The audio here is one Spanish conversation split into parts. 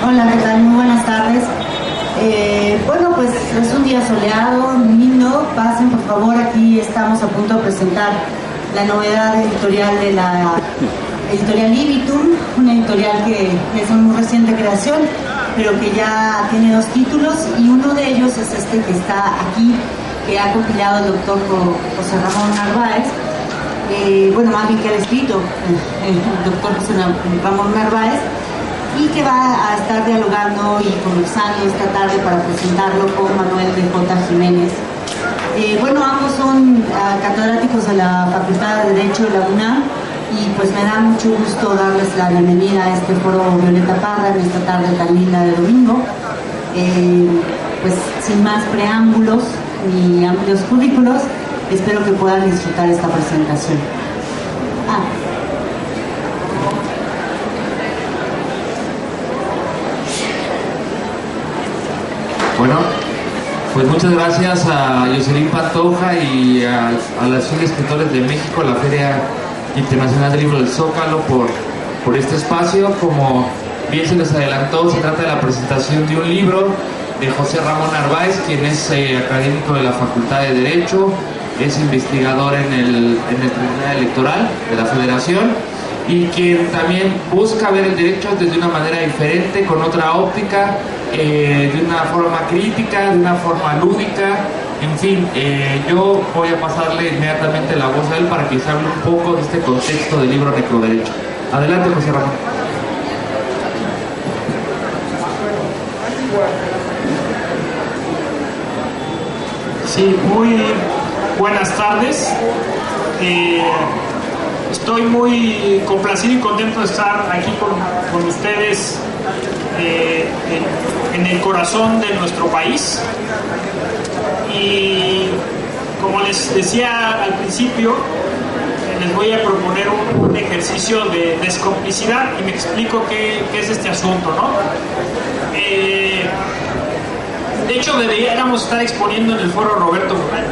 Hola, ¿qué tal? Muy buenas tardes. Bueno, pues es un día soleado, lindo. Pasen, por favor, aquí estamos a punto de presentar la novedad editorial de la editorial Libitum, una editorial que es una muy reciente creación, pero que ya tiene 2 títulos, y uno de ellos es este que está aquí, que ha compilado el doctor José Ramón Narváez. Bueno, más bien que ha escrito el doctor José Ramón Narváez, y que va a estar dialogando y conversando esta tarde para presentarlo con Manuel de J. Jiménez. Bueno, ambos son catedráticos de la Facultad de Derecho de la UNAM, y pues me da mucho gusto darles la bienvenida a este foro Violeta Parra en esta tarde tan linda de domingo. Pues sin más preámbulos ni amplios currículos, espero que puedan disfrutar esta presentación. Bueno, pues muchas gracias a Jocelyn Pantoja y a la Asociación de Escritores de México, la Feria Internacional del Libro del Zócalo, por este espacio. Como bien se les adelantó, se trata de la presentación de un libro de José Ramón Narváez, quien es académico de la Facultad de Derecho, es investigador en el Tribunal Electoral de la Federación, y quien también busca ver el derecho desde una manera diferente, con otra óptica, de una forma crítica, de una forma lúdica. En fin, yo voy a pasarle inmediatamente la voz a él para que se hable un poco de este contexto del libro Necroderecho. Adelante, José Ramón. Sí, muy buenas tardes. Estoy muy complacido y contento de estar aquí con ustedes en el corazón de nuestro país. Y como les decía al principio, les voy a proponer un ejercicio de descomplicidad, y me explico qué es este asunto, ¿no? De hecho, deberíamos estar exponiendo en el foro Roberto Moral,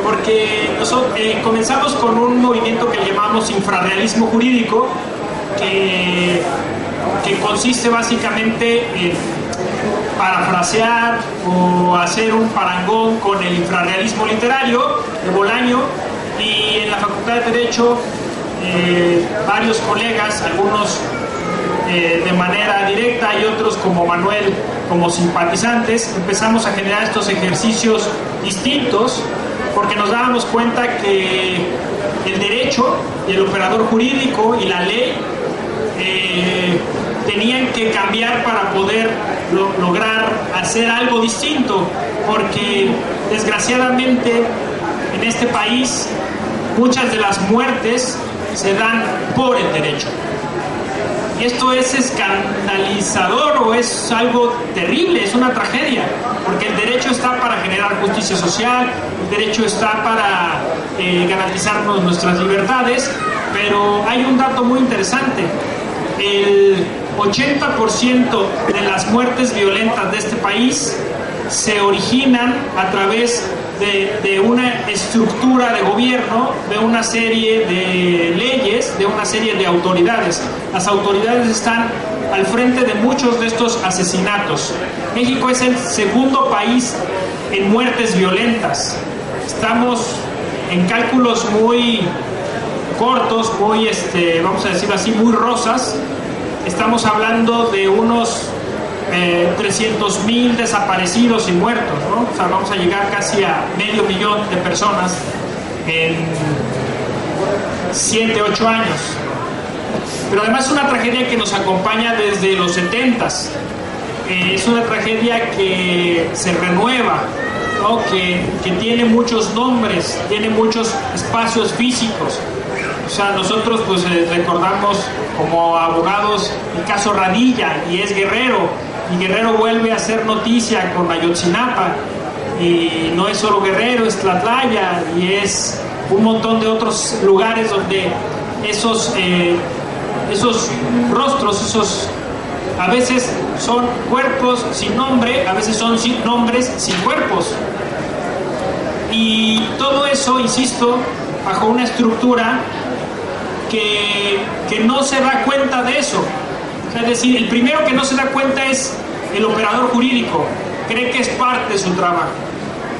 porque nosotros comenzamos con un movimiento que llamamos infrarrealismo jurídico, que consiste básicamente en parafrasear o hacer un parangón con el infrarrealismo literario de Bolaño. Y en la Facultad de Derecho, varios colegas, algunos de manera directa y otros como Manuel, como simpatizantes, empezamos a generar estos ejercicios distintos, porque nos dábamos cuenta que el derecho y el operador jurídico y la ley tenían que cambiar para poder lograr hacer algo distinto, porque desgraciadamente en este país muchas de las muertes se dan por el derecho. Y esto es escandalizador, o es algo terrible, es una tragedia, porque el derecho está para generar justicia social, el derecho está para garantizarnos nuestras libertades, pero hay un dato muy interesante: el 80% de las muertes violentas de este país se originan a través de una estructura de gobierno, de una serie de leyes, de una serie de autoridades. Las autoridades están al frente de muchos de estos asesinatos. México es el segundo país en muertes violentas. Estamos en cálculos muy cortos, muy, vamos a decirlo así, muy rosas. Estamos hablando de unos 300,000 desaparecidos y muertos, ¿no? O sea, vamos a llegar casi a 500,000 de personas en 7, 8 años. Pero además es una tragedia que nos acompaña desde los 70s. Es una tragedia que se renueva, ¿no? Que tiene muchos nombres, tiene muchos espacios físicos. O sea, nosotros pues recordamos como abogados el caso Radilla, y es Guerrero, y Guerrero vuelve a hacer noticia con Ayotzinapa, y no es solo Guerrero, es Tlatlaya, y es un montón de otros lugares donde esos rostros, a veces son cuerpos sin nombre, a veces son nombres sin cuerpos, y todo eso, insisto, bajo una estructura que no se da cuenta de eso. O Es decir, el primero que no se da cuenta es el operador jurídico, cree que es parte de su trabajo.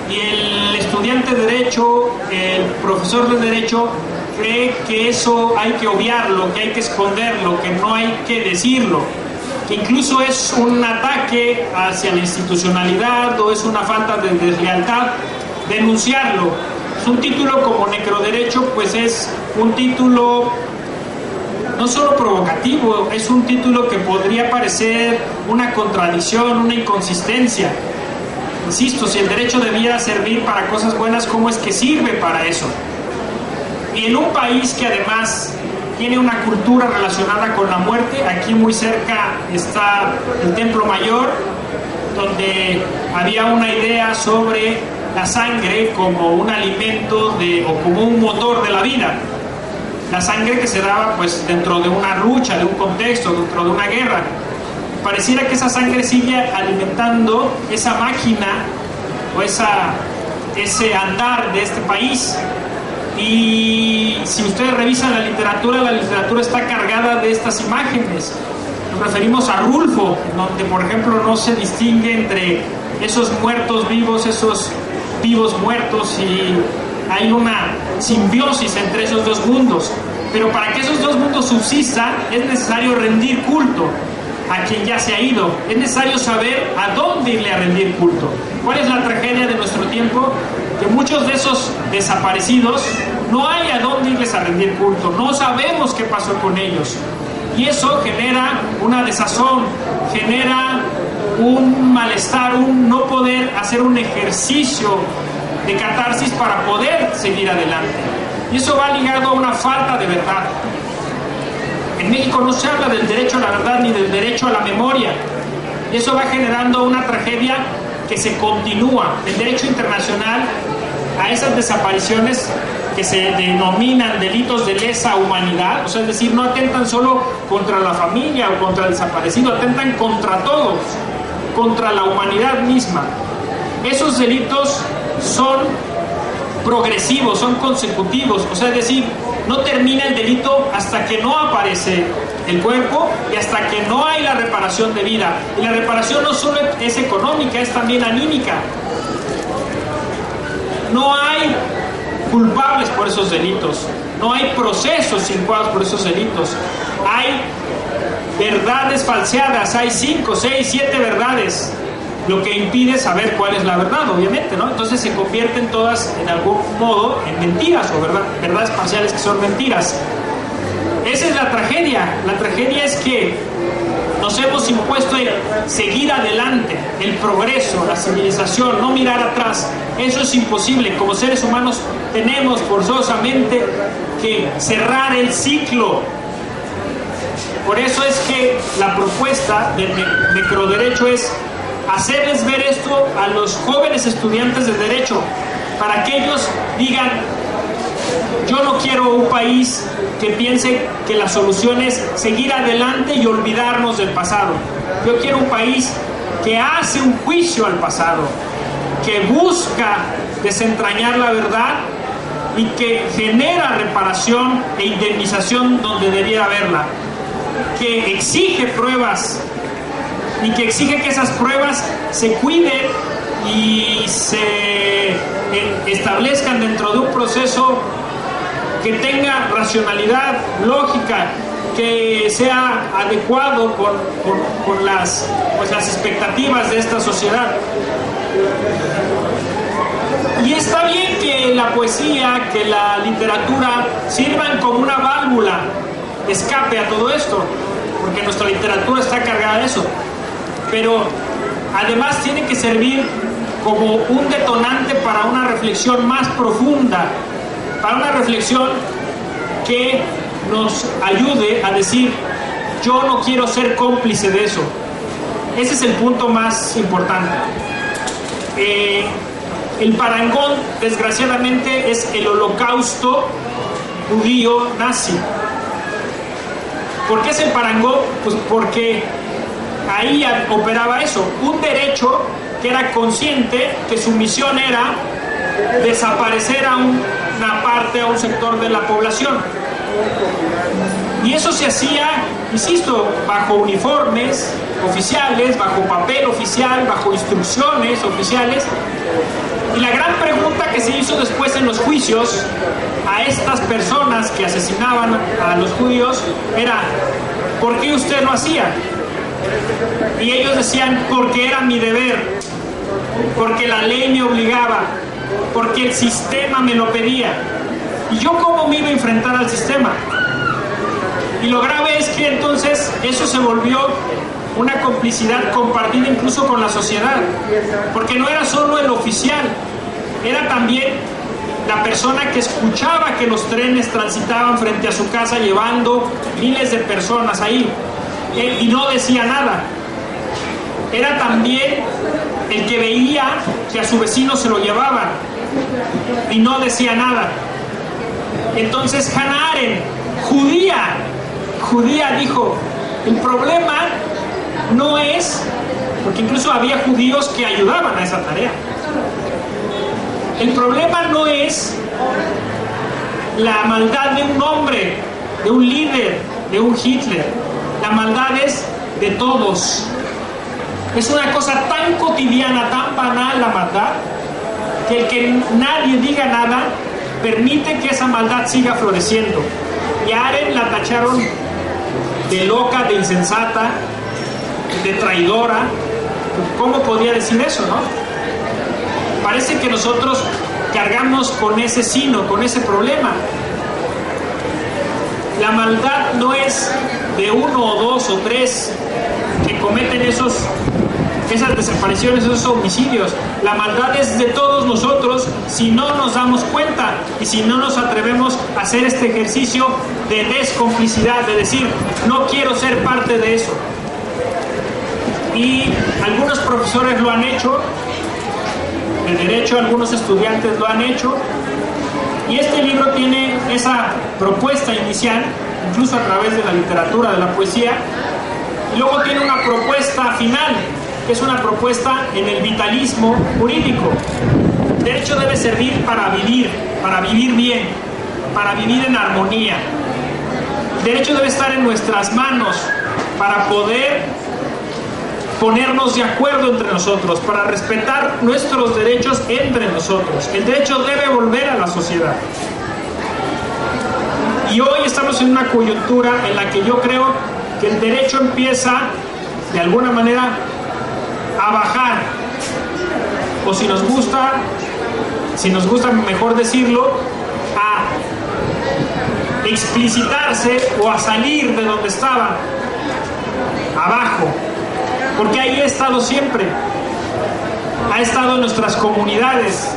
Y el estudiante de Derecho, el profesor de Derecho, cree que eso hay que obviarlo, que hay que esconderlo, que no hay que decirlo, que incluso es un ataque hacia la institucionalidad o es una falta de deslealtad denunciarlo. Es un título como necroderecho, pues es un título no solo provocativo, es un título que podría parecer una contradicción, una inconsistencia. Insisto, si el derecho debiera servir para cosas buenas, ¿cómo es que sirve para eso? Y en un país que además tiene una cultura relacionada con la muerte, aquí muy cerca está el Templo Mayor, donde había una idea sobre la sangre como un alimento o como un motor de la vida. La sangre que se daba pues dentro de una lucha, de un contexto, dentro de una guerra. Pareciera que esa sangre sigue alimentando esa máquina o ese andar de este país. Y si ustedes revisan la literatura está cargada de estas imágenes. Nos referimos a Rulfo, donde por ejemplo no se distingue entre esos muertos vivos, esos vivos muertos, y hay una simbiosis entre esos dos mundos. Pero para que esos dos mundos subsistan es necesario rendir culto a quien ya se ha ido. Es necesario saber a dónde irle a rendir culto. ¿Cuál es la tragedia de nuestro tiempo? Que muchos de esos desaparecidos no hay a dónde irles a rendir culto, no sabemos qué pasó con ellos, y eso genera una desazón, genera un malestar, un no poder hacer un ejercicio de catarsis para poder seguir adelante, y eso va ligado a una falta de verdad. En México no se habla del derecho a la verdad ni del derecho a la memoria, y eso va generando una tragedia que se continúa. El derecho internacional a esas desapariciones que se denominan delitos de lesa humanidad, o sea, es decir, no atentan solo contra la familia o contra el desaparecido, atentan contra todos, contra la humanidad misma. Esos delitos son progresivos, son consecutivos, o sea, es decir, no termina el delito hasta que no aparece el cuerpo y hasta que no hay la reparación de vida. Y la reparación no solo es económica, es también anímica. No hay culpables por esos delitos, no hay procesos incoados por esos delitos, hay verdades falseadas, hay 5, 6, 7 verdades, lo que impide saber cuál es la verdad, obviamente, ¿no? Entonces se convierten todas en algún modo en mentiras o verdades parciales que son mentiras. Esa es la tragedia es que nos hemos impuesto el seguir adelante, el progreso, la civilización, no mirar atrás. Eso es imposible. Como seres humanos tenemos forzosamente que cerrar el ciclo. Por eso es que la propuesta del necroderecho es hacerles ver esto a los jóvenes estudiantes de derecho, para que ellos digan: yo no quiero un país que piense que la solución es seguir adelante y olvidarnos del pasado. Yo quiero un país que hace un juicio al pasado, que busca desentrañar la verdad y que genera reparación e indemnización donde debiera haberla, que exige pruebas y que exige que esas pruebas se cuiden y se establezcan dentro de un proceso que tenga racionalidad, lógica, que sea adecuado con las expectativas de esta sociedad. Y está bien que la poesía, que la literatura sirvan como una válvula de escape a todo esto, porque nuestra literatura está cargada de eso, pero además tiene que servir como un detonante para una reflexión más profunda, para una reflexión que nos ayude a decir: yo no quiero ser cómplice de eso. Ese es el punto más importante. El parangón, desgraciadamente, es el holocausto judío nazi. ¿Por qué es el parangón? Pues porque ahí operaba eso, un derecho que era consciente que su misión era desaparecer a una parte, a un sector de la población. Y eso se hacía, insisto, bajo uniformes oficiales, bajo papel oficial, bajo instrucciones oficiales. Y la gran pregunta que se hizo después en los juicios a estas personas que asesinaban a los judíos era: ¿por qué usted lo hacía? Y ellos decían: porque era mi deber, porque la ley me obligaba, porque el sistema me lo pedía. ¿Y yo cómo me iba a enfrentar al sistema? Y lo grave es que entonces eso se volvió una complicidad compartida incluso con la sociedad, porque no era solo el oficial, era también la persona que escuchaba que los trenes transitaban frente a su casa llevando miles de personas ahí y no decía nada. Era también el que veía que a su vecino se lo llevaban y no decía nada. Entonces Hannah Arendt, judía, dijo: el problema no es, porque incluso había judíos que ayudaban a esa tarea, el problema no es la maldad de un hombre, de un líder, de un Hitler. La maldad es de todos. Es una cosa tan cotidiana, tan banal la maldad, que el que nadie diga nada permite que esa maldad siga floreciendo. Y a Arendt la tacharon de loca, de insensata, de traidora. ¿Cómo podía decir eso, no? Parece que nosotros cargamos con ese sino, con ese problema. La maldad no es de uno o dos o tres que cometen esas desapariciones, esos homicidios. La maldad es de todos nosotros si no nos damos cuenta y si no nos atrevemos a hacer este ejercicio de descomplicidad, de decir: no quiero ser parte de eso. Y algunos profesores lo han hecho, de derecho, algunos estudiantes lo han hecho, y este libro tiene esa propuesta inicial, incluso a través de la literatura, de la poesía, y luego tiene una propuesta final, que es una propuesta en el vitalismo jurídico. El derecho debe servir para vivir bien, para vivir en armonía. El derecho debe estar en nuestras manos para poder ponernos de acuerdo entre nosotros, para respetar nuestros derechos entre nosotros. El derecho debe volver a la sociedad. Y hoy estamos en una coyuntura en la que yo creo que el derecho empieza, de alguna manera, a bajar, o si nos gusta mejor decirlo, a explicitarse o a salir de donde estaba, abajo, porque ahí ha estado siempre, ha estado en nuestras comunidades,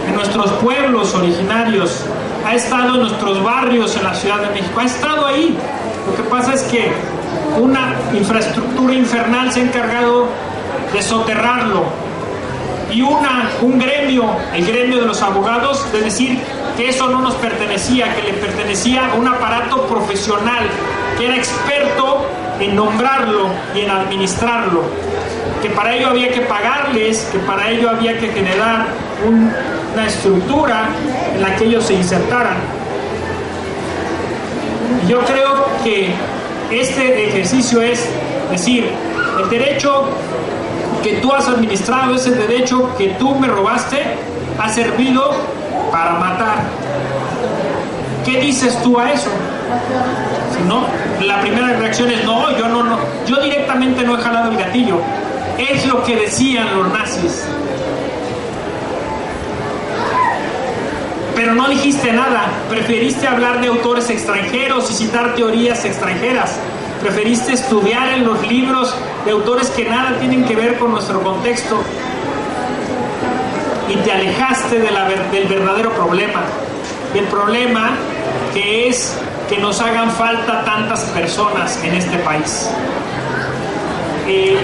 en nuestros pueblos originarios, ha estado en nuestros barrios en la Ciudad de México, ha estado ahí. Lo que pasa es que una infraestructura infernal se ha encargado de soterrarlo, y un gremio, el gremio de los abogados, de decir que eso no nos pertenecía, que le pertenecía a un aparato profesional que era experto en nombrarlo y en administrarlo, que para ello había que pagarles, que para ello había que generar una estructura en la que ellos se insertaran. Y yo creo que este ejercicio es decir: el derecho que tú has administrado, ese derecho que tú me robaste, ha servido para matar. ¿Qué dices tú a eso? Si no, la primera reacción es: no, yo directamente no he jalado el gatillo. Es lo que decían los nazis. Pero no dijiste nada, preferiste hablar de autores extranjeros y citar teorías extranjeras, preferiste estudiar en los libros de autores que nada tienen que ver con nuestro contexto, y te alejaste del verdadero problema, del problema que es que nos hagan falta tantas personas en este país.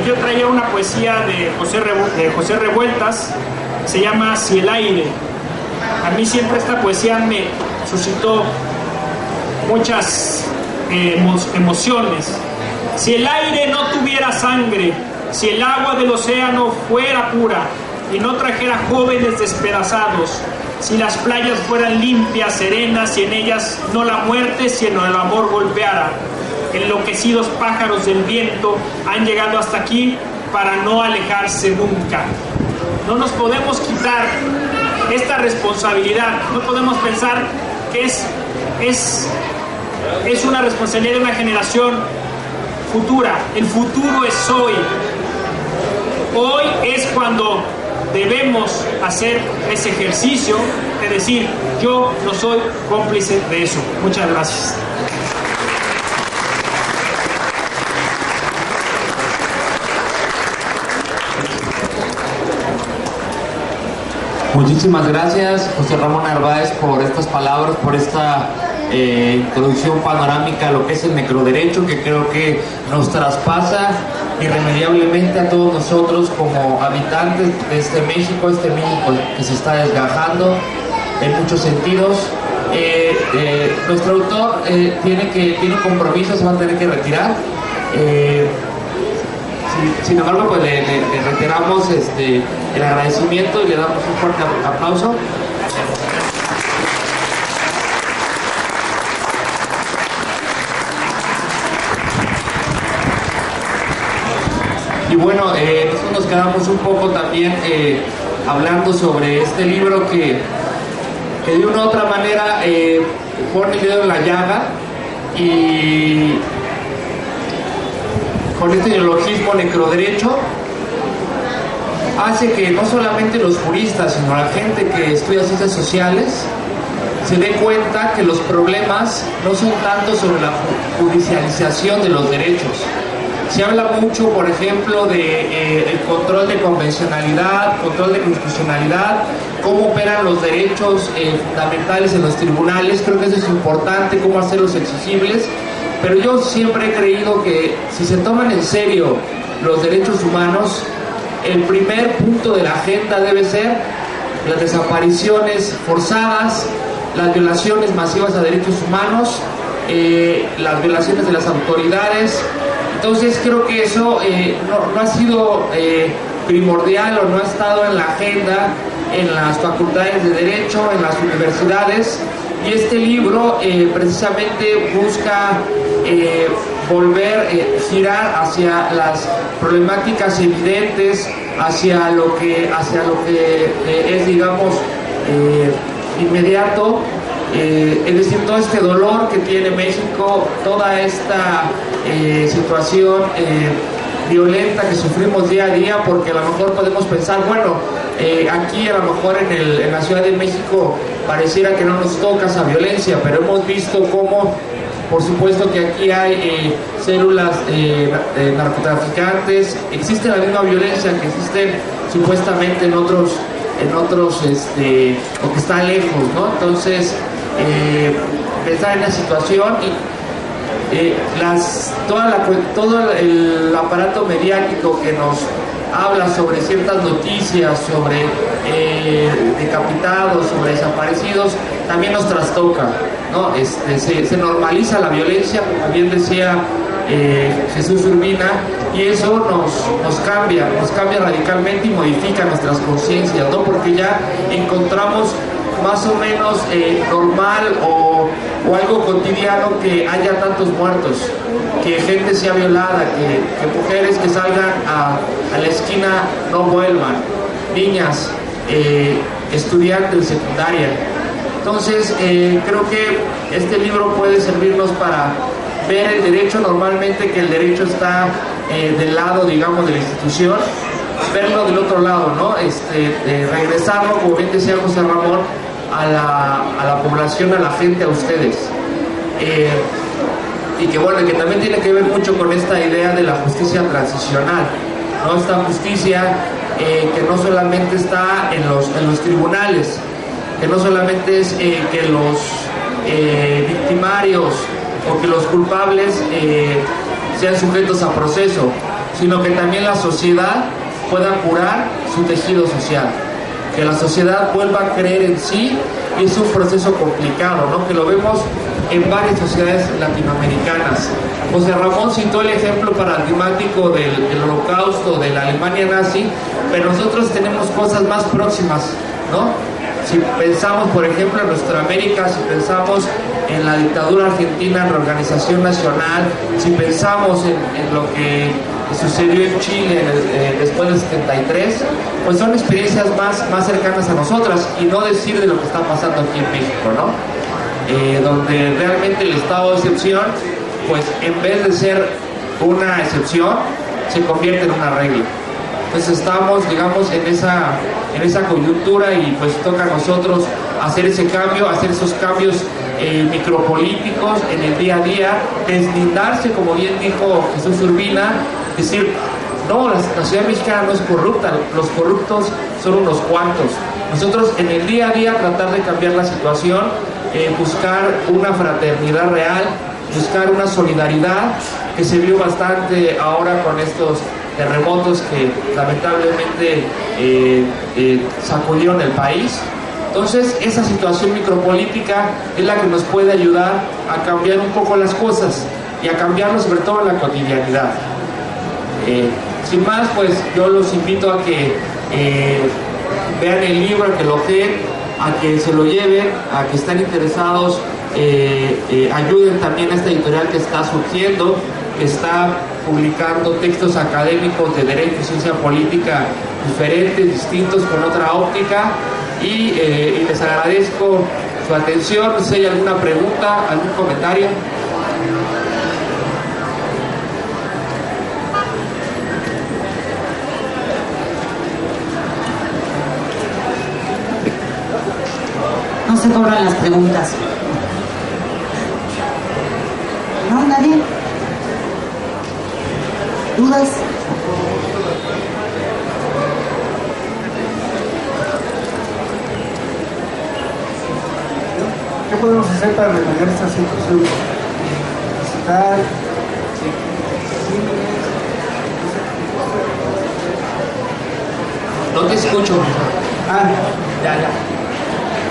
Yo traía una poesía de José Revueltas, se llama Si el aire. A mí siempre esta poesía me suscitó muchas emociones. Si el aire no tuviera sangre, si el agua del océano fuera pura y no trajera jóvenes despedazados, si las playas fueran limpias, serenas, si en ellas no la muerte, sino el amor golpeara. Enloquecidos pájaros del viento han llegado hasta aquí para no alejarse nunca. No nos podemos quitar esta responsabilidad, no podemos pensar que es una responsabilidad de una generación futura. El futuro es hoy. Hoy es cuando debemos hacer ese ejercicio de decir, yo no soy cómplice de eso. Muchas gracias. Muchísimas gracias, José Ramón Narváez, por estas palabras, por esta introducción panorámica a lo que es el necroderecho, que creo que nos traspasa irremediablemente a todos nosotros como habitantes de este México que se está desgajando en muchos sentidos. Nuestro autor tiene compromisos, se va a tener que retirar. Sin embargo, pues le reiteramos el agradecimiento y le damos un fuerte aplauso. Y bueno, nosotros nos quedamos un poco también hablando sobre este libro que de una u otra manera pone el dedo en la llaga y con este ideologismo necroderecho hace que no solamente los juristas, sino la gente que estudia ciencias sociales se dé cuenta que los problemas no son tanto sobre la judicialización de los derechos. Se habla mucho, por ejemplo, de el control de convencionalidad, control de constitucionalidad, cómo operan los derechos fundamentales en los tribunales. Creo que eso es importante, cómo hacerlos exigibles. Pero yo siempre he creído que si se toman en serio los derechos humanos, el primer punto de la agenda debe ser las desapariciones forzadas, las violaciones masivas a derechos humanos, las violaciones de las autoridades. Entonces creo que eso no ha sido primordial o no ha estado en la agenda en las facultades de Derecho, en las universidades. Y este libro precisamente busca girar hacia las problemáticas evidentes, hacia lo que es, digamos, inmediato, es decir, todo este dolor que tiene México, toda esta situación violenta que sufrimos día a día, porque a lo mejor podemos pensar, bueno, aquí a lo mejor en la Ciudad de México pareciera que no nos toca esa violencia, pero hemos visto cómo, por supuesto que aquí hay células narcotraficantes, existe la misma violencia que existe supuestamente en otros o que está lejos, ¿no? Entonces, pensar en la situación y todo el aparato mediático que nos habla sobre ciertas noticias, sobre decapitados, sobre desaparecidos, también nos trastoca, ¿no? Se normaliza la violencia, como bien decía Jesús Urbina, y eso nos cambia radicalmente y modifica nuestras conciencias, ¿no? Porque ya encontramos más o menos normal o algo cotidiano que haya tantos muertos, que gente sea violada, que mujeres que salgan a la esquina no vuelvan, niñas, estudiantes de secundaria. Entonces creo que este libro puede servirnos para ver el derecho, normalmente que el derecho está del lado, digamos, de la institución, verlo del otro lado, ¿no? Regresarlo, como bien decía José Ramón, a la población, a la gente, a ustedes. Y que bueno, que también tiene que ver mucho con esta idea de la justicia transicional, ¿no? Esta justicia que no solamente está en los tribunales, que no solamente es que los victimarios o que los culpables sean sujetos a proceso, sino que también la sociedad pueda curar su tejido social, que la sociedad vuelva a creer en sí. Y es un proceso complicado, ¿no? Que lo vemos en varias sociedades latinoamericanas. José Ramón citó el ejemplo paradigmático del Holocausto, de la Alemania nazi, pero nosotros tenemos cosas más próximas, ¿no? Si pensamos, por ejemplo, en nuestra América, si pensamos en la dictadura argentina, en la Organización Nacional, si pensamos en lo que sucedió en Chile después del 73, pues son experiencias más cercanas a nosotras, y no decir de lo que está pasando aquí en México, ¿no? Donde realmente el estado de excepción, pues en vez de ser una excepción, se convierte en una regla. Entonces estamos, digamos, en esa coyuntura, y pues toca a nosotros hacer ese cambio, hacer esos cambios micropolíticos en el día a día, deslindarse, como bien dijo Jesús Urbina, decir, no, la ciudad mexicana no es corrupta, los corruptos son unos cuantos. Nosotros en el día a día tratar de cambiar la situación, buscar una fraternidad real, buscar una solidaridad que se vio bastante ahora con estos terremotos que lamentablemente sacudieron el país. Entonces esa situación micropolítica es la que nos puede ayudar a cambiar un poco las cosas y a cambiarlo sobre todo en la cotidianidad. Sin más, pues yo los invito a que vean el libro, a que lo leen, a que se lo lleven, a que estén interesados, ayuden también a esta editorial que está surgiendo, que está publicando textos académicos de derecho y ciencia política diferentes, distintos, con otra óptica, y les agradezco su atención. Si hay alguna pregunta, algún comentario. No se cobran las preguntas. ¿No? ¿Nadie? ¿Dudas? ¿Qué podemos hacer para remediar esta situación? Visitar, No te escucho. Ya.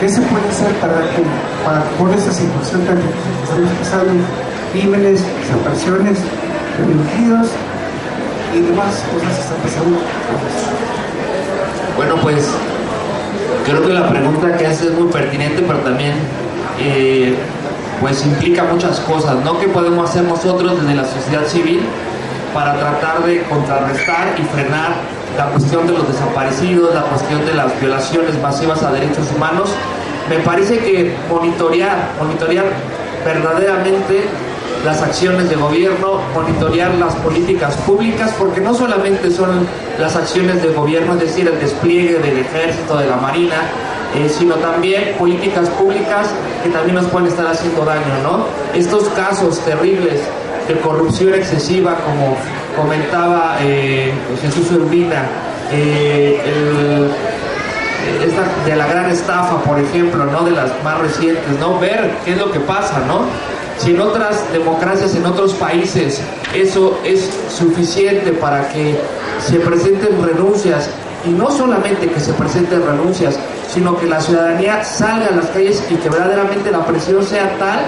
¿Qué se puede hacer para por esta situación tan difícil que estamos pasando? Crímenes, desapariciones, feminicidios y demás cosas que están pasando. Bueno, pues creo que la pregunta que haces es muy pertinente, pero también pues implica muchas cosas, ¿no? ¿Qué podemos hacer nosotros desde la sociedad civil para tratar de contrarrestar y frenar la cuestión de los desaparecidos, la cuestión de las violaciones masivas a derechos humanos? Me parece que monitorear verdaderamente las acciones de gobierno, monitorear las políticas públicas, porque no solamente son las acciones de gobierno, es decir, el despliegue del ejército, de la marina, sino también políticas públicas que también nos pueden estar haciendo daño, ¿no? Estos casos terribles de corrupción excesiva, como comentaba Jesús Urbina, esta de la gran estafa, por ejemplo, ¿no? De las más recientes, ¿no? Ver qué es lo que pasa, ¿no? Si en otras democracias, en otros países, eso es suficiente para que se presenten renuncias, y no solamente que se presenten renuncias, sino que la ciudadanía salga a las calles y que verdaderamente la presión sea tal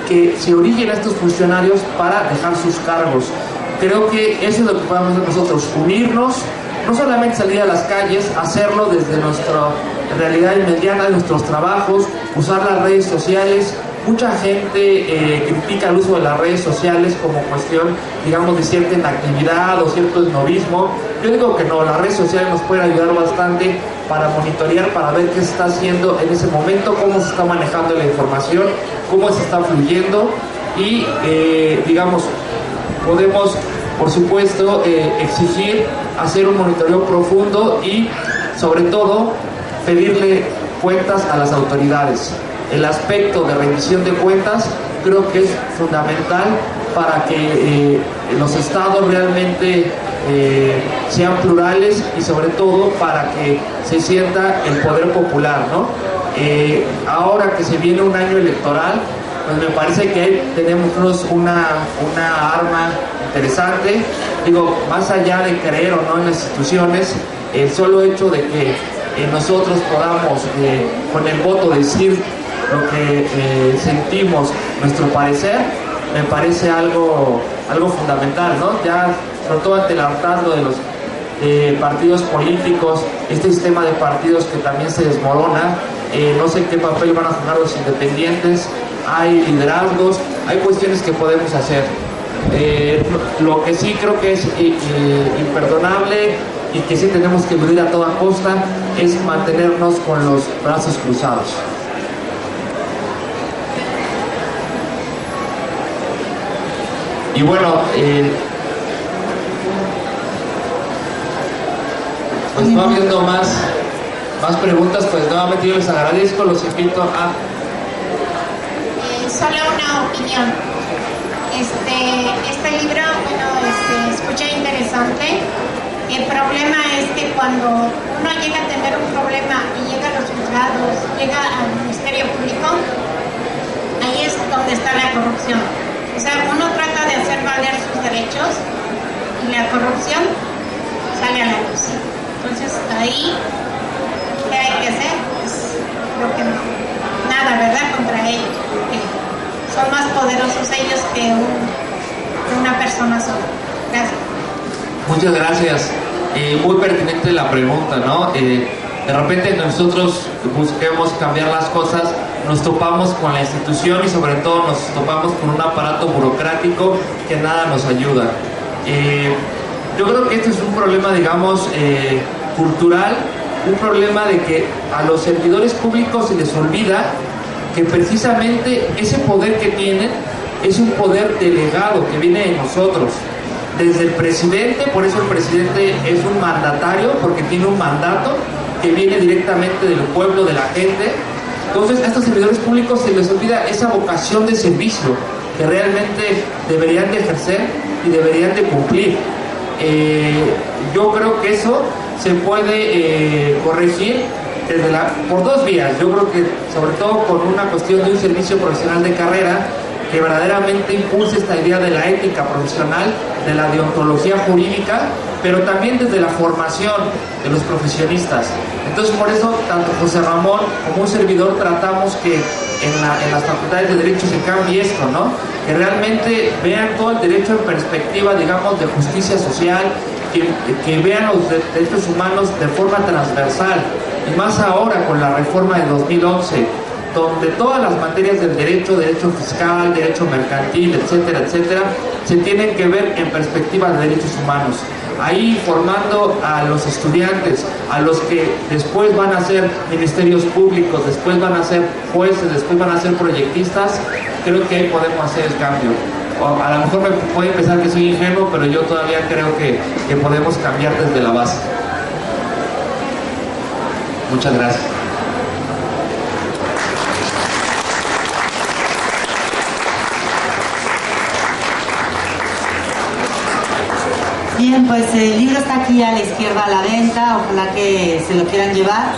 que se orillen a estos funcionarios para dejar sus cargos. Creo que eso es lo que podemos hacer nosotros, unirnos, no solamente salir a las calles, hacerlo desde nuestra realidad inmediata, de nuestros trabajos, usar las redes sociales. Mucha gente critica el uso de las redes sociales como cuestión, digamos, de cierta inactividad o cierto esnovismo. Yo digo que no, las redes sociales nos pueden ayudar bastante para monitorear, para ver qué se está haciendo en ese momento, cómo se está manejando la información, cómo se está fluyendo, y digamos, podemos, por supuesto, exigir hacer un monitoreo profundo y, sobre todo, pedirle cuentas a las autoridades. El aspecto de rendición de cuentas creo que es fundamental para que los estados realmente sean plurales, y sobre todo para que se sienta el poder popular, ¿no? Ahora que se viene un año electoral, pues me parece que ahí tenemos una arma interesante. Digo, más allá de creer o no en las instituciones, el solo hecho de que nosotros podamos con el voto decir lo que sentimos, nuestro parecer, me parece algo fundamental, ¿no? Ya, sobre todo ante el hartazgo de los partidos políticos, este sistema de partidos que también se desmorona. No sé qué papel van a jugar los independientes, hay liderazgos, hay cuestiones que podemos hacer. Lo que sí creo que es imperdonable y que sí tenemos que eludir a toda costa es mantenernos con los brazos cruzados. Y bueno, pues no habiendo más preguntas, pues nuevamente yo les agradezco, los invito a... Solo una opinión. Este libro, bueno, escucha interesante. El problema es que cuando uno llega a tener un problema y llega a los juzgados, llega al Ministerio Público, ahí es donde está la corrupción. O sea, uno trata de hacer valer sus derechos y la corrupción sale a la luz. Entonces, ahí, ¿qué hay que hacer? Pues, creo que nada, ¿verdad?, contra ellos, porque son más poderosos ellos que una persona sola. Gracias. Muchas gracias. Muy pertinente la pregunta, ¿no? De repente nosotros busquemos cambiar las cosas, nos topamos con la institución y sobre todo nos topamos con un aparato burocrático que nada nos ayuda. Yo creo que este es un problema, digamos, cultural, un problema de que a los servidores públicos se les olvida que precisamente ese poder que tienen es un poder delegado que viene de nosotros. Desde el presidente, por eso el presidente es un mandatario, porque tiene un mandato que viene directamente del pueblo, de la gente. Entonces a estos servidores públicos se les olvida esa vocación de servicio que realmente deberían de ejercer y deberían de cumplir. Yo creo que eso se puede corregir por dos vías. Yo creo que sobre todo con una cuestión de un servicio profesional de carrera que verdaderamente impulse esta idea de la ética profesional, de la deontología jurídica, pero también desde la formación de los profesionistas. Entonces, por eso, tanto José Ramón como un servidor tratamos que en las facultades de Derecho se cambie esto, ¿no? Que realmente vean todo el derecho en perspectiva, digamos, de justicia social, que vean los derechos humanos de forma transversal, y más ahora con la reforma de 2011, donde todas las materias del derecho fiscal, derecho mercantil, etcétera, etcétera, se tienen que ver en perspectiva de derechos humanos. Ahí formando a los estudiantes, a los que después van a ser ministerios públicos, después van a ser jueces, después van a ser proyectistas, creo que ahí podemos hacer el cambio. O a lo mejor me puede pensar que soy ingenuo, pero yo todavía creo que podemos cambiar desde la base. Muchas gracias. Bien, pues el libro está aquí a la izquierda a la venta, ojalá que se lo quieran llevar.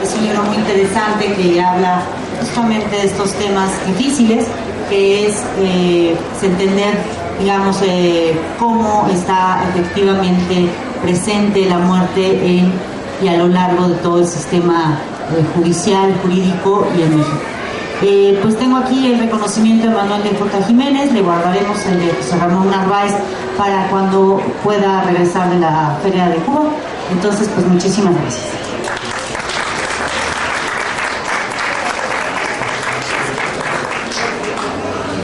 Es un libro muy interesante que habla justamente de estos temas difíciles, que es entender, digamos, cómo está efectivamente presente la muerte y a lo largo de todo el sistema judicial, jurídico y en México. Pues tengo aquí el reconocimiento de Manuel de J. Jiménez, le guardaremos el de José Ramón Narváez para cuando pueda regresar de la Feria de Cuba. Entonces, pues muchísimas gracias.